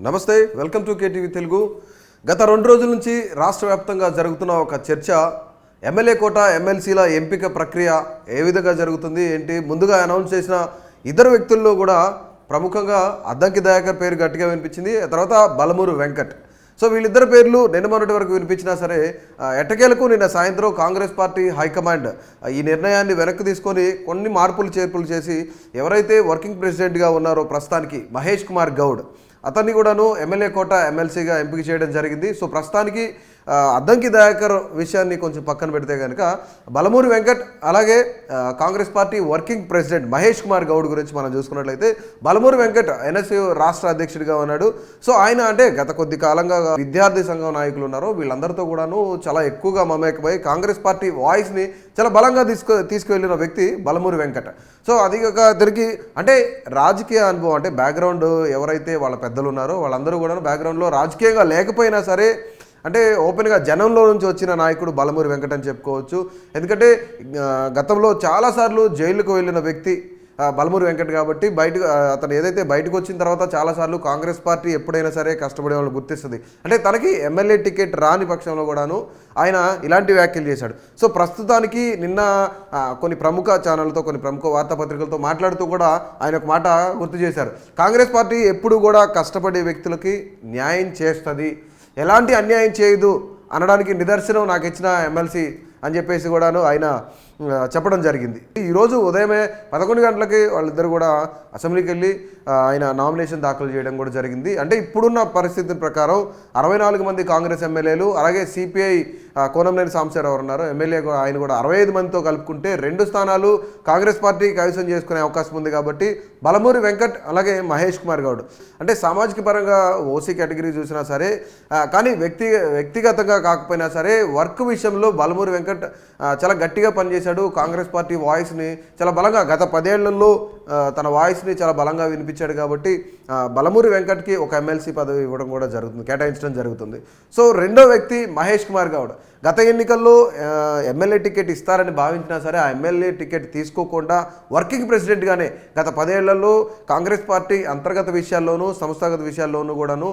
నమస్తే, welcome to KTV Telugu. గత 2 రోజుల నుంచి రాష్ట్ర వ్యాప్తంగా జరుగుతున్న ఒక చర్చ, ఎమ్మెల్యే కోట ఎమ్మెల్సీల ఎంపిక ప్రక్రియ ఏ విధంగా జరుగుతుంది ఏంటి. ముందుగా అనౌన్స్ చేసిన ఇద్దరు వ్యక్తుల్లో కూడా ప్రముఖంగా అద్దంకి దయాకర్ పేరు గట్టిగా వినిపించింది, తర్వాత బలమూరు వెంకట్. సో వీళ్ళిద్దరు పేర్లు నిన్న మొన్నటి వరకు వినిపించినా సరే, ఎట్టకేలకు నిన్న సాయంత్రం కాంగ్రెస్ పార్టీ హైకమాండ్ ఈ నిర్ణయాన్ని వెనక్కి తీసుకొని కొన్ని మార్పులు చేర్పులు చేసి ఎవరైతే వర్కింగ్ ప్రెసిడెంట్గా ఉన్నారో ప్రస్తుతానికి మహేష్ కుమార్ గౌడ్, అతన్ని కూడాను ఎమ్మెల్యే కోట ఎమ్మెల్సీగా ఎంపిక చేయడం జరిగింది. సో ప్రస్తుతానికి అద్దంకి దయాకర్ విషయాన్ని కొంచెం పక్కన పెడితే కనుక బలమూరి వెంకట్ అలాగే Congress party working president Mahesh Kumar Goud గురించి మనం చూసుకున్నట్లయితే, బలమూరి వెంకట్ ఎన్ఎస్యు రాష్ట్ర అధ్యక్షుడిగా ఉన్నాడు. సో ఆయన అంటే గత కొద్ది కాలంగా విద్యార్థి సంఘం నాయకులు ఉన్నారో వీళ్ళందరితో కూడాను చాలా ఎక్కువగా మమేకమై కాంగ్రెస్ పార్టీ వాయిస్ని చాలా బలంగా తీసుకువెళ్ళిన వ్యక్తి బలమూరి వెంకట్. సో అది కాక తిరిగి అంటే రాజకీయ అనుభవం అంటే బ్యాక్గ్రౌండ్ ఎవరైతే వాళ్ళ పెద్దలు ఉన్నారో వాళ్ళందరూ కూడా బ్యాక్గ్రౌండ్లో రాజకీయంగా లేకపోయినా సరే అంటే ఓపెన్గా జనంలో నుంచి వచ్చిన నాయకుడు బలమూరి వెంకట్ అని చెప్పుకోవచ్చు. ఎందుకంటే గతంలో చాలాసార్లు జైలుకు వెళ్ళిన వ్యక్తి బలమూరి వెంకట్ కాబట్టి అతను ఏదైతే బయటకు వచ్చిన తర్వాత చాలాసార్లు కాంగ్రెస్ పార్టీ ఎప్పుడైనా సరే కష్టపడే వాళ్ళు గుర్తిస్తుంది. అంటే తనకి ఎమ్మెల్యే టికెట్ రాని పక్షంలో కూడాను ఆయన ఇలాంటి వ్యాఖ్యలు చేశాడు. సో ప్రస్తుతానికి నిన్న కొన్ని ప్రముఖ ఛానళ్ళతో కొన్ని ప్రముఖ వార్తాపత్రికలతో మాట్లాడుతూ కూడా ఆయన ఒక మాట గుర్తు చేశారు. కాంగ్రెస్ పార్టీ ఎప్పుడు కూడా కష్టపడే వ్యక్తులకి న్యాయం చేస్తుంది, ఎలాంటి అన్యాయం చేయదు అనడానికి నిదర్శనం నాకు ఇచ్చిన ఎమ్మెల్సీ అని చెప్పేసి కూడాను ఆయన చెప్పడం జరిగింది. ఈరోజు ఉదయమే 11 గంటలకి వాళ్ళిద్దరు కూడా అసెంబ్లీకి వెళ్ళి ఆయన నామినేషన్ దాఖలు చేయడం కూడా జరిగింది. అంటే ఇప్పుడున్న పరిస్థితి ప్రకారం 64 మంది కాంగ్రెస్ ఎమ్మెల్యేలు అలాగే సిపిఐ కోనంనేని సాంబశివరావు ఉన్నారు ఎమ్మెల్యే, ఆయన కూడా 65 మందితో కలుపుకుంటే 2 స్థానాలు కాంగ్రెస్ పార్టీ కైవసం చేసుకునే అవకాశం ఉంది. కాబట్టి బలమూరి వెంకట్ అలాగే మహేష్ కుమార్ గౌడ్ అంటే సామాజిక పరంగా ఓసీ కేటగిరీ చూసినా సరే, కానీ వ్యక్తిగతంగా కాకపోయినా సరే వర్క్ విషయంలో బలమూరి వెంకట్ చాలా గట్టిగా పనిచేశాడు. కాంగ్రెస్ పార్టీ వాయిస్ని చాలా బలంగా గత 10 ఏళ్లలో తన వాయిస్ని చాలా బలంగా వినిపించాడు. కాబట్టి బలమూరి వెంకట్కి ఒక ఎమ్మెల్సీ పదవి ఇవ్వడం కూడా జరుగుతుంది, కేటాయించడం జరుగుతుంది. సో రెండో వ్యక్తి మహేష్ కుమార్ గౌడ్ గత ఎన్నికల్లో ఎమ్మెల్యే టికెట్ ఇస్తారని భావించినా సరే ఆ ఎమ్మెల్యే టికెట్ తీసుకోకుండా వర్కింగ్ ప్రెసిడెంట్గానే గత 10 ఏళ్లలో కాంగ్రెస్ పార్టీ అంతర్గత విషయాల్లోనూ సంస్థాగత విషయాల్లోనూ కూడాను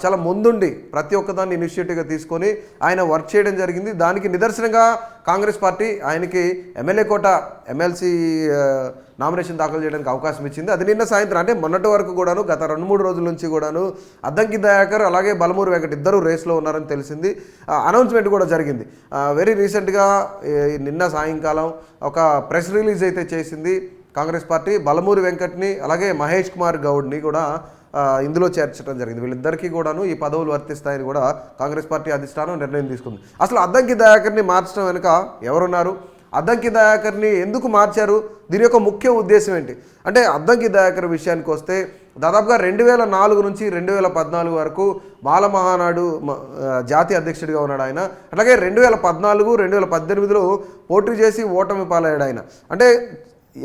చాలా ముందుండి ప్రతి ఒక్కదాన్ని ఇనిషియేటివ్గా తీసుకొని ఆయన వర్క్ చేయడం జరిగింది. దానికి నిదర్శనంగా కాంగ్రెస్ పార్టీ ఆయనకి ఎమ్మెల్యే కోట ఎమ్మెల్సీ నామినేషన్ దాఖలు చేయడానికి అవకాశం ఇచ్చింది. అది నిన్న సాయంత్రం అంటే మొన్నటి వరకు కూడాను గత 2-3 రోజుల నుంచి కూడాను అద్దంకి దయాకర్ అలాగే బలమూరి వెంకట్ ఇద్దరు రేస్లో ఉన్నారని తెలిసింది. అనౌన్స్మెంట్ కూడా జరిగింది. వెరీ రీసెంట్గా నిన్న సాయంకాలం ఒక ప్రెస్ రిలీజ్ అయితే చేసింది కాంగ్రెస్ పార్టీ. బలమూరి వెంకట్ని అలాగే మహేష్ కుమార్ గౌడ్ని కూడా ఇందులో చేర్చడం జరిగింది. వీళ్ళిద్దరికీ కూడాను ఈ పదవులు వర్తిస్తాయని కూడా కాంగ్రెస్ పార్టీ అధిష్టానం నిర్ణయం తీసుకుంది. అసలు అద్దంకి దయాకర్ని మార్చడం వెనుక ఎవరున్నారు, అద్దంకి దయాకర్ని ఎందుకు మార్చారు, దీని యొక్క ముఖ్య ఉద్దేశం ఏంటి అంటే, అద్దంకి దయాకర్ విషయానికి వస్తే దాదాపుగా 2004 నుంచి 2014 వరకు బాల మహానాడు జాతీయ అధ్యక్షుడిగా ఉన్నాడు ఆయన. అలాగే 2014, 2018లో పోటీ చేసి ఓటమి పాలయ్యాడు ఆయన. అంటే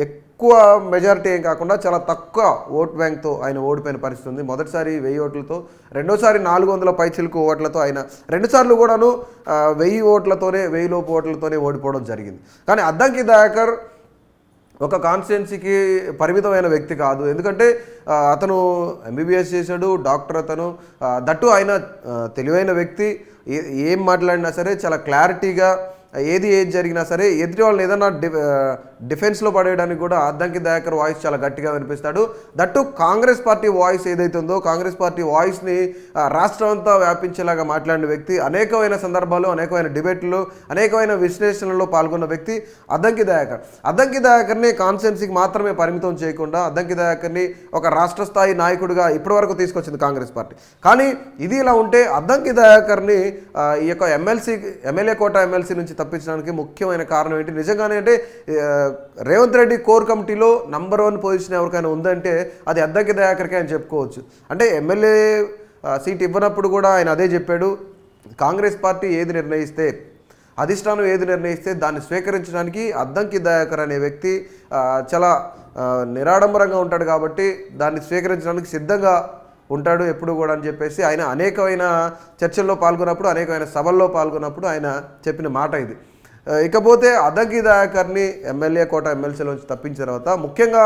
ఎక్కువ మెజారిటీ ఏం కాకుండా చాలా తక్కువ ఓట్ బ్యాంక్తో ఆయన ఓడిపోయిన పరిస్థితి ఉంది. మొదటిసారి 1000 ఓట్లతో, రెండోసారి 400 పైచిలకు ఓట్లతో ఆయన 2 సార్లు కూడాను 1000 ఓట్లతోనే 1000 లోపు ఓట్లతోనే ఓడిపోవడం జరిగింది. కానీ అద్దంకి దయాకర్ ఒక కాన్స్టిట్యున్సీకి పరిమితమైన వ్యక్తి కాదు. ఎందుకంటే అతను ఎంబీబీఎస్ చేశాడు, డాక్టర్ అతను. దట్టు ఆయన తెలివైన వ్యక్తి. ఏం మాట్లాడినా సరే చాలా క్లారిటీగా, ఏది జరిగినా సరే ఎదుటి వాళ్ళని ఏదన్నా డిఫెన్స్లో పడేయడానికి కూడా అద్దంకి దయాకర్ వాయిస్ చాలా గట్టిగా వినిపిస్తాడు. దట్టు కాంగ్రెస్ పార్టీ వాయిస్ ఏదైతే ఉందో కాంగ్రెస్ పార్టీ వాయిస్ని రాష్ట్రం అంతా వ్యాపించేలాగా మాట్లాడిన వ్యక్తి, అనేకమైన సందర్భాలు, అనేకమైన డిబేట్లు, అనేకమైన విశ్లేషణలో పాల్గొన్న వ్యక్తి అద్దంకి దయాకర్. అద్దంకి దయాకర్ని కాన్స్టిట్యున్సీకి మాత్రమే పరిమితం చేయకుండా అద్దంకి దయాకర్ని ఒక రాష్ట్ర స్థాయి నాయకుడిగా ఇప్పటివరకు తీసుకొచ్చింది కాంగ్రెస్ పార్టీ. కానీ ఇది ఇలా ఉంటే అద్దంకి దయాకర్ని ఈ యొక్క ఎమ్మెల్యే కోట ఎమ్మెల్సీ నుంచి తప్పించడానికి ముఖ్యమైన కారణం ఏంటి? నిజంగానే అంటే రేవంత్ రెడ్డి కోర్ కమిటీలో నంబర్ 1 పొజిషన్ ఎవరికైనా ఉందంటే అది అద్దంకి దయాకర్కే అని చెప్పుకోవచ్చు. అంటే ఎమ్మెల్యే సీట్ ఇవ్వనప్పుడు కూడా ఆయన అదే చెప్పాడు, కాంగ్రెస్ పార్టీ ఏది నిర్ణయిస్తే, అధిష్టానం ఏది నిర్ణయిస్తే దాన్ని స్వీకరించడానికి అద్దంకి దయాకర్ అనే వ్యక్తి చాలా నిరాడంబరంగా ఉంటాడు. కాబట్టి దాన్ని స్వీకరించడానికి సిద్ధంగా ఉంటాడు ఎప్పుడు కూడా అని చెప్పేసి ఆయన అనేకమైన చర్చల్లో పాల్గొన్నప్పుడు, అనేకమైన సభల్లో పాల్గొన్నప్పుడు ఆయన చెప్పిన మాట ఇది. ఇకపోతే అద్దంకి దయాకర్ని ఎమ్మెల్యే కోట ఎమ్మెల్సీలోంచి తప్పించిన తర్వాత ముఖ్యంగా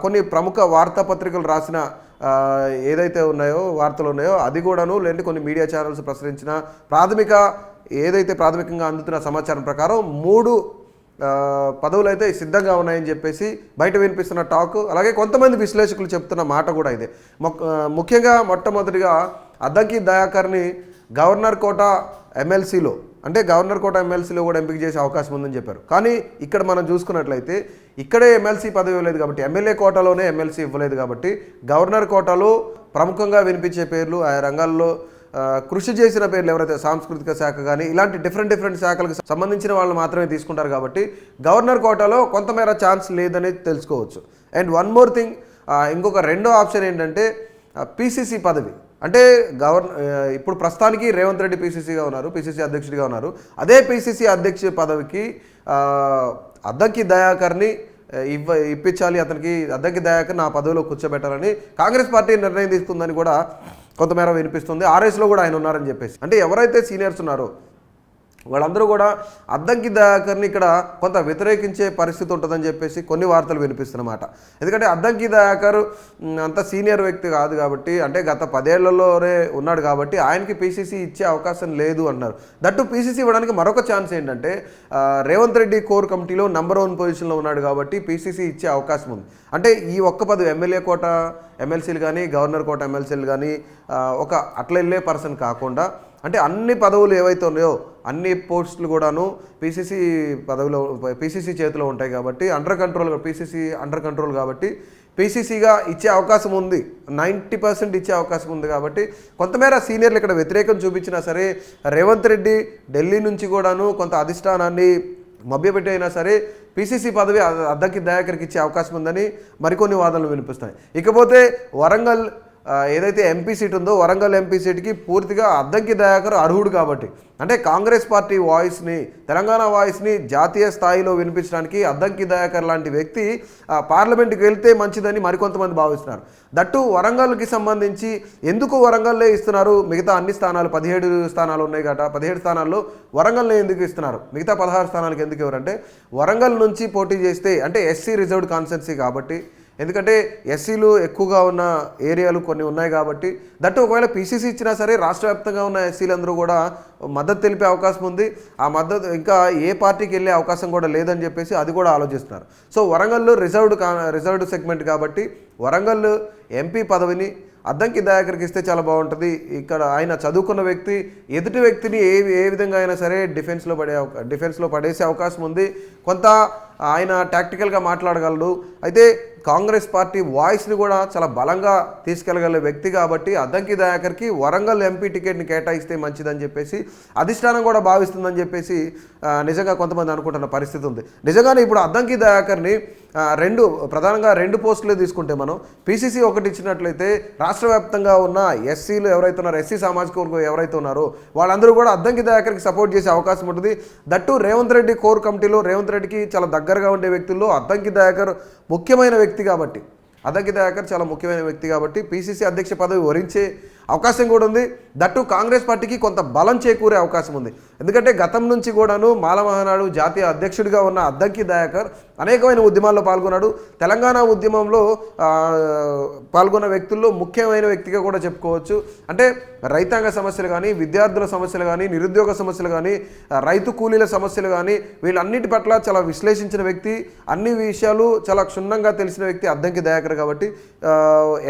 కొన్ని ప్రముఖ వార్తాపత్రికలు రాసిన ఏదైతే ఉన్నాయో వార్తలు ఉన్నాయో అది కూడాను లేదంటే కొన్ని మీడియా ఛానల్స్ ప్రచురించిన ప్రాథమికంగా అందుతున్న సమాచారం ప్రకారం 3 పదవులు అయితే సిద్ధంగా ఉన్నాయని చెప్పేసి బయట వినిపిస్తున్న టాక్. అలాగే కొంతమంది విశ్లేషకులు చెప్తున్న మాట కూడా ఇదే. ముఖ్యంగా మొట్టమొదటిగా అద్దంకి దయాకర్ని గవర్నర్ కోట ఎమ్మెల్సీలో కూడా ఎంపిక చేసే అవకాశం ఉందని చెప్పారు. కానీ ఇక్కడ మనం చూసుకున్నట్లయితే ఇక్కడే ఎమ్మెల్సీ పదవి ఇవ్వలేదు కాబట్టి, ఎమ్మెల్యే కోటాలోనే ఎమ్మెల్సీ ఇవ్వలేదు కాబట్టి గవర్నర్ కోటాలో ప్రముఖంగా వినిపించే పేర్లు, ఆయా రంగాల్లో కృషి చేసిన పేర్లు ఎవరైతే సాంస్కృతిక శాఖ కానీ ఇలాంటి డిఫరెంట్ శాఖలకు సంబంధించిన వాళ్ళు మాత్రమే తీసుకుంటారు కాబట్టి గవర్నర్ కోటాలో కొంతమేర ఛాన్స్ లేదనేది తెలుసుకోవచ్చు. అండ్ వన్ మోర్ థింగ్, ఇంకొక రెండో ఆప్షన్ ఏంటంటే పీసీసీ పదవి. అంటే ఇప్పుడు ప్రస్తుతానికి రేవంత్ రెడ్డి పీసీసీ అధ్యక్షుడిగా ఉన్నారు. అదే పీసీసీ అధ్యక్ష పదవికి అద్దంకి దయాకర్ని ఇప్పించాలి, అద్దంకి దయాకర్ని ఆ పదవిలో కూర్చోబెట్టాలని కాంగ్రెస్ పార్టీ నిర్ణయం తీసుకుందని కూడా కొంతమేర వినిపిస్తుంది. ఆర్ఎస్లో కూడా ఆయన ఉన్నారని చెప్పేసి. అంటే ఎవరైతే సీనియర్స్ ఉన్నారో వాళ్ళందరూ కూడా అద్దంకి దయాకర్ని ఇక్కడ కొంత వ్యతిరేకించే పరిస్థితి ఉంటుందని చెప్పేసి కొన్ని వార్తలు వినిపిస్తున్నమాట. ఎందుకంటే అద్దంకి దయాకర్ అంత సీనియర్ వ్యక్తి కాదు కాబట్టి, అంటే గత 10 ఏళ్లలోనే ఉన్నాడు కాబట్టి ఆయనకి పీసీసీ ఇచ్చే అవకాశం లేదు అన్నారు. దట్టు పీసీసీ ఇవ్వడానికి మరొక ఛాన్స్ ఏంటంటే రేవంత్ రెడ్డి కోర్ కమిటీలో నెంబర్ 1 పొజిషన్లో ఉన్నాడు కాబట్టి పీసీసీ ఇచ్చే అవకాశం ఉంది. అంటే ఈ ఒక్క పదవి ఎమ్మెల్యే కోట ఎమ్మెల్సీలు కానీ గవర్నర్ కోట ఎమ్మెల్సీలు కానీ ఒక అట్లా వెళ్ళే పర్సన్ కాకుండా, అంటే అన్ని పదవులు ఏవైతే ఉన్నాయో అన్ని పోస్టులు కూడాను పీసీసీ చేతిలో ఉంటాయి కాబట్టి పీసీసీ అండర్ కంట్రోల్ కాబట్టి పీసీసీగా ఇచ్చే అవకాశం ఉంది. 90% ఇచ్చే అవకాశం ఉంది కాబట్టి కొంతమేర సీనియర్లు ఇక్కడ వ్యతిరేకం చూపించినా సరే రేవంత్ రెడ్డి ఢిల్లీ నుంచి కూడాను కొంత అధిష్టానాన్ని మభ్యపెట్టి అయినా సరే పీసీసీ పదవి అద్దంకి దయాకర్కి ఇచ్చే అవకాశం ఉందని మరికొన్ని వాదనలు వినిపిస్తున్నాయి. ఇకపోతే వరంగల్ ఏదైతే ఎంపీ సీట్ ఉందో వరంగల్ ఎంపీ సీట్కి పూర్తిగా అద్దంకి దయాకర్ అర్హుడు కాబట్టి, అంటే కాంగ్రెస్ పార్టీ వాయిస్ని, తెలంగాణ వాయిస్ని జాతీయ స్థాయిలో వినిపించడానికి అద్దంకి దయాకర్ లాంటి వ్యక్తి పార్లమెంట్కి వెళ్తే మంచిదని మరికొంతమంది భావిస్తున్నారు. దట్టు వరంగల్కి సంబంధించి ఎందుకు వరంగల్లే ఇస్తున్నారు? మిగతా అన్ని స్థానాలు 17 స్థానాలు ఉన్నాయి కదా, 17 స్థానాల్లో వరంగల్నే ఎందుకు ఇస్తున్నారు? మిగతా 16 స్థానాలకు ఎందుకు ఎవరంటే వరంగల్ నుంచి పోటీ చేస్తే, అంటే ఎస్సీ రిజర్వ్డ్ కాన్స్టిట్యున్సీ కాబట్టి, ఎందుకంటే ఎస్సీలు ఎక్కువగా ఉన్న ఏరియాలు కొన్ని ఉన్నాయి కాబట్టి, దట్టు ఒకవేళ పీసీసీ ఇచ్చినా సరే రాష్ట్ర వ్యాప్తంగా ఉన్న ఎస్సీలందరూ కూడా మద్దతు తెలిపే అవకాశం ఉంది. ఆ మద్దతు ఇంకా ఏ పార్టీకి వెళ్ళే అవకాశం కూడా లేదని చెప్పేసి అది కూడా ఆలోచిస్తున్నారు. సో వరంగల్ రిజర్వ్డ్ సెగ్మెంట్ కాబట్టి వరంగల్ ఎంపీ పదవిని అద్దంకి దయాకర్కి ఇస్తే చాలా బాగుంటుంది. ఇక్కడ ఆయన చదువుకున్న వ్యక్తి, ఎదుటి వ్యక్తిని ఏ విధంగా అయినా సరే డిఫెన్స్లో పడేసే అవకాశం ఉంది. కొంత ఆయన టాక్టికల్గా మాట్లాడగలడు. అయితే కాంగ్రెస్ పార్టీ వాయిస్ని కూడా చాలా బలంగా తీసుకెళ్లగల వ్యక్తి కాబట్టి అద్దంకి దయాకర్కి వరంగల్ ఎంపీ టికెట్ని కేటాయిస్తే మంచిదని చెప్పేసి అధిష్టానం కూడా భావిస్తుందని చెప్పేసి నిజంగా కొంతమంది అనుకుంటున్న పరిస్థితి ఉంది. నిజంగానే ఇప్పుడు అద్దంకి దయాకర్ని ప్రధానంగా 2 పోస్టులే తీసుకుంటే మనం పీసీసీ ఒకటి ఇచ్చినట్లయితే రాష్ట్ర వ్యాప్తంగా ఉన్న ఎస్సీలు ఎవరైతే ఉన్నారో, ఎస్సీ సామాజిక వర్గం ఎవరైతే ఉన్నారో వాళ్ళందరూ కూడా అద్దంకి దయాకర్కి సపోర్ట్ చేసే అవకాశం ఉంటుంది. దట్టు రేవంత్ రెడ్డి కోర్ కమిటీలో రేవంత్ రెడ్డికి చాలా దగ్గరగా ఉండే వ్యక్తుల్లో అద్దంకి దయాకర్ ముఖ్యమైన వ్యక్తి కాబట్టి, చాలా ముఖ్యమైన వ్యక్తి కాబట్టి పీసీసీ అధ్యక్ష పదవి వరించే అవకాశం కూడా ఉంది. దట్టు కాంగ్రెస్ పార్టీకి కొంత బలం చేకూరే అవకాశం ఉంది. ఎందుకంటే గతం నుంచి కూడాను మాల మహానాడు జాతీయ అధ్యక్షుడిగా ఉన్న అద్దంకి దయాకర్ అనేకమైన ఉద్యమాల్లో పాల్గొన్నాడు. తెలంగాణ ఉద్యమంలో పాల్గొన్న వ్యక్తుల్లో ముఖ్యమైన వ్యక్తిగా కూడా చెప్పుకోవచ్చు. అంటే రైతాంగ సమస్యలు కానీ, విద్యార్థుల సమస్యలు కానీ, నిరుద్యోగ సమస్యలు కానీ, రైతు కూలీల సమస్యలు కానీ వీళ్ళన్నిటి పట్ల చాలా విశ్లేషించిన వ్యక్తి, అన్ని విషయాలు చాలా క్షుణ్ణంగా తెలిసిన వ్యక్తి అద్దంకి దయాకర్ కాబట్టి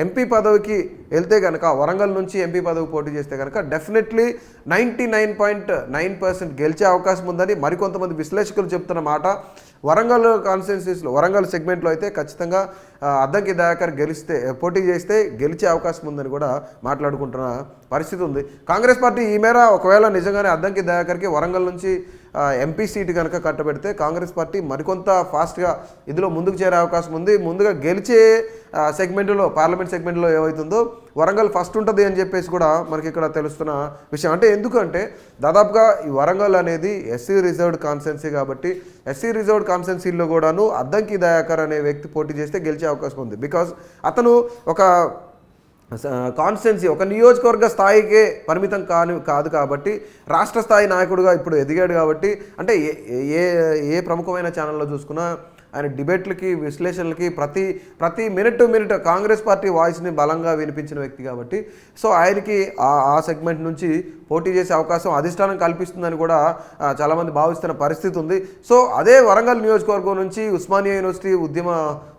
ఎంపీ పదవికి వెళ్తే కనుక, వరంగల్ నుంచి ఎంపీ పదవి పోటీ చేస్తే కనుక డెఫినెట్లీ 99.9% గెలిచే అవకాశం ఉందని మరికొంతమంది విశ్లేషకులు చెప్తున్న మాట. వరంగల్ కాన్స్టిట్యున్సీస్లో, వరంగల్ సెగ్మెంట్లో అయితే ఖచ్చితంగా అద్దంకి దయాకర్ పోటీ చేస్తే గెలిచే అవకాశం ఉందని కూడా మాట్లాడుకుంటున్న పరిస్థితి ఉంది. కాంగ్రెస్ పార్టీ ఈ మేర ఒకవేళ నిజంగానే అద్దంకి దయాకర్కి వరంగల్ నుంచి ఎంపీ సీటు కనుక కట్టబెడితే కాంగ్రెస్ పార్టీ మరికొంత ఫాస్ట్గా ఇందులో ముందుకు చేరే అవకాశం ఉంది. ముందుగా గెలిచే సెగ్మెంట్లో, పార్లమెంట్ సెగ్మెంట్లో ఏవైతుందో వరంగల్ ఫస్ట్ ఉంటుంది అని చెప్పేసి కూడా మనకి ఇక్కడ తెలుస్తున్న విషయం. అంటే ఎందుకంటే దాదాపుగా ఈ వరంగల్ అనేది ఎస్సీ రిజర్వ్డ్ కాన్స్టిట్యున్సీ కాబట్టి ఎస్సీ రిజర్వ్డ్ కాన్స్టిట్యున్సీలో కూడాను అద్దంకి దయాకర్ అనే వ్యక్తి పోటీ చేస్తే గెలిచే అవకాశం ఉంది. బికాజ్ అతను ఒక కాన్స్టిట్యున్సీ, ఒక నియోజకవర్గ స్థాయికే పరిమితం కాదు కాబట్టి రాష్ట్ర స్థాయి నాయకుడిగా ఇప్పుడు ఎదిగాడు కాబట్టి, అంటే ఏ ప్రముఖమైన ఛానల్లో చూసుకున్నా ఆయన డిబేట్లకి విశ్లేషణలకి ప్రతి minute to minute Congress party వాయిస్ని బలంగా వినిపించిన వ్యక్తి కాబట్టి సో ఆయనకి ఆ సెగ్మెంట్ నుంచి పోటీ చేసే అవకాశం అధిష్టానం కల్పిస్తుందని కూడా చాలామంది భావిస్తున్న పరిస్థితి ఉంది. సో అదే వరంగల్ నియోజకవర్గం నుంచి ఉస్మానియా యూనివర్సిటీ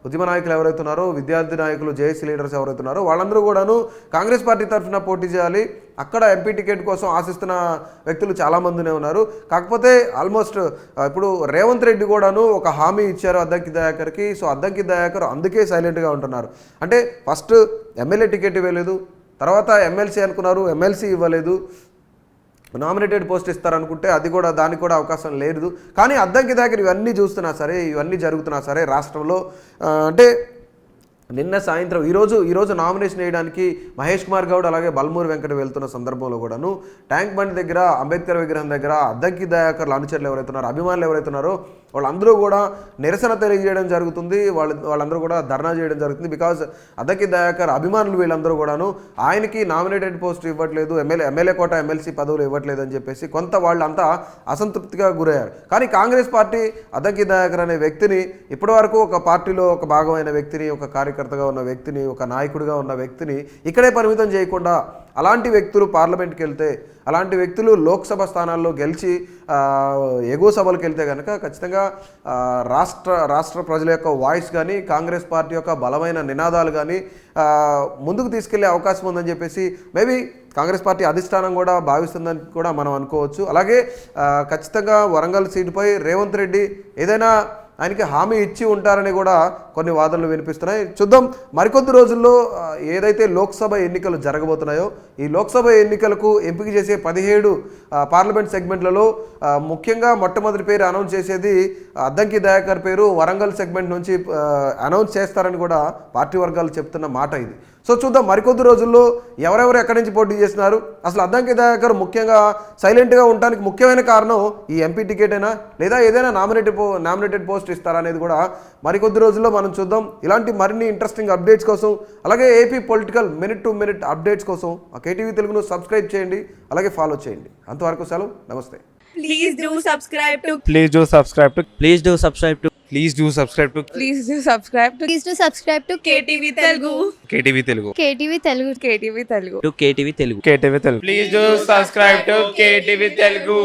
ఉద్యమ నాయకులు ఎవరైతే ఉన్నారో, విద్యార్థి నాయకులు, జేఏసీ లీడర్స్ ఎవరైతే ఉన్నారో వాళ్ళందరూ కూడాను కాంగ్రెస్ పార్టీ తరఫున పోటీ చేయాలి, అక్కడ ఎంపీ టికెట్ కోసం ఆశిస్తున్న వ్యక్తులు చాలామందినే ఉన్నారు. కాకపోతే ఆల్మోస్ట్ ఇప్పుడు రేవంత్ రెడ్డి కూడాను ఒక హామీ ఇచ్చారు అద్దంకి దయాకర్కి. సో అద్దంకి దయాకర్ అందుకే సైలెంట్గా ఉంటున్నారు. అంటే ఫస్ట్ ఎమ్మెల్యే టికెట్ ఇవ్వలేదు, తర్వాత ఎమ్మెల్సీ అనుకున్నారు, ఎమ్మెల్సీ ఇవ్వలేదు, నామినేటెడ్ పోస్ట్ ఇస్తారనుకుంటే అది కూడా దానికి కూడా అవకాశం లేదు. కానీ అద్దంకి దగ్గర ఇవన్నీ చూస్తున్నా సరే, ఇవన్నీ జరుగుతున్నా సరే రాష్ట్రంలో అంటే నిన్న సాయంత్రం ఈరోజు నామినేషన్ వేయడానికి మహేష్ కుమార్ గౌడ్ అలాగే బల్మూరి వెంకట వెళ్తున్న సందర్భంలో కూడాను ట్యాంక్ బండ్ దగ్గర, అంబేద్కర్ విగ్రహం దగ్గర అద్దంకి దయాకర్ల అనుచరులు ఎవరైతే ఉన్నారో, అభిమానులు ఎవరైతే ఉన్నారో వాళ్ళందరూ కూడా నిరసన తెలియజేయడం జరుగుతుంది. వాళ్ళందరూ కూడా ధర్నా చేయడం జరుగుతుంది. బికాజ్ అద్దంకి దయాకర్ అభిమానులు వీళ్ళందరూ కూడాను ఆయనకి నామినేటెడ్ పోస్ట్ ఇవ్వట్లేదు, ఎమ్మెల్యే కోట ఎమ్మెల్సీ పదవులు ఇవ్వట్లేదు అని చెప్పేసి కొంత వాళ్ళంతా అసంతృప్తిగా గురయ్యారు. కానీ కాంగ్రెస్ పార్టీ అద్దంకి దయాకర్ అనే వ్యక్తిని ఇప్పటివరకు ఒక పార్టీలో ఒక భాగమైన వ్యక్తిని, ఒక కార్యకర్తగా ఉన్న వ్యక్తిని, ఒక నాయకుడిగా ఉన్న వ్యక్తిని ఇక్కడే పరిమితం చేయకుండా అలాంటి వ్యక్తులు పార్లమెంట్కి వెళ్తే, అలాంటి వ్యక్తులు లోక్సభ స్థానాల్లో గెలిచి ఎగువ సభలకు వెళ్తే కనుక ఖచ్చితంగా రాష్ట్ర ప్రజల యొక్క వాయిస్ కానీ, కాంగ్రెస్ పార్టీ యొక్క బలమైన నినాదాలు కానీ ముందుకు తీసుకెళ్లే అవకాశం ఉందని చెప్పేసి మేబీ కాంగ్రెస్ పార్టీ అధిష్టానం కూడా భావిస్తుందని కూడా మనం అనుకోవచ్చు. అలాగే ఖచ్చితంగా వరంగల్ సీటుపై రేవంత్ రెడ్డి ఏదైనా ఆయనకి హామీ ఇచ్చి ఉంటారని కూడా కొన్ని వాదనలు వినిపిస్తున్నాయి. చూద్దాం మరికొద్ది రోజుల్లో ఏదైతే లోక్సభ ఎన్నికలు జరగబోతున్నాయో ఈ లోక్సభ ఎన్నికలకు ఎంపిక చేసే 17 పార్లమెంట్ సెగ్మెంట్లలో ముఖ్యంగా మొట్టమొదటి పేరు అనౌన్స్ చేసేది అద్దంకి దయాకర్ పేరు వరంగల్ సెగ్మెంట్ నుంచి అనౌన్స్ చేస్తారని కూడా పార్టీ వర్గాలు చెప్తున్న మాట ఇది. సో చూద్దాం మరికొద్ది రోజుల్లో ఎవరెవరు ఎక్కడి నుంచి పోటీ చేస్తున్నారు, అసలు అద్దంకి దయాకర్ ముఖ్యంగా సైలెంట్గా ఉండడానికి ముఖ్యమైన కారణం ఈ ఎంపీ టికెట్ అయినా లేదా ఏదైనా నామినేటెడ్ పోస్ట్ ఇస్తారా అనేది కూడా మరికొద్ది రోజుల్లో మనం చూద్దాం. ఇలాంటి మరిన్ని ఇంట్రెస్టింగ్ అప్డేట్స్ కోసం అలాగే AP political minute to minute updates కోసం ఆ కేటీవీ తెలుగును సబ్స్క్రైబ్ చేయండి, అలాగే ఫాలో చేయండి. అంతవరకు సెలవు, నమస్తే. Please do subscribe to. Please do subscribe to. Please do subscribe to. Please do subscribe to. Please do subscribe to. Please do subscribe to KTV Telugu. KTV Telugu. KTV Telugu. KTV Telugu. To KTV Telugu. KTV Telugu. Please do subscribe to KTV Telugu.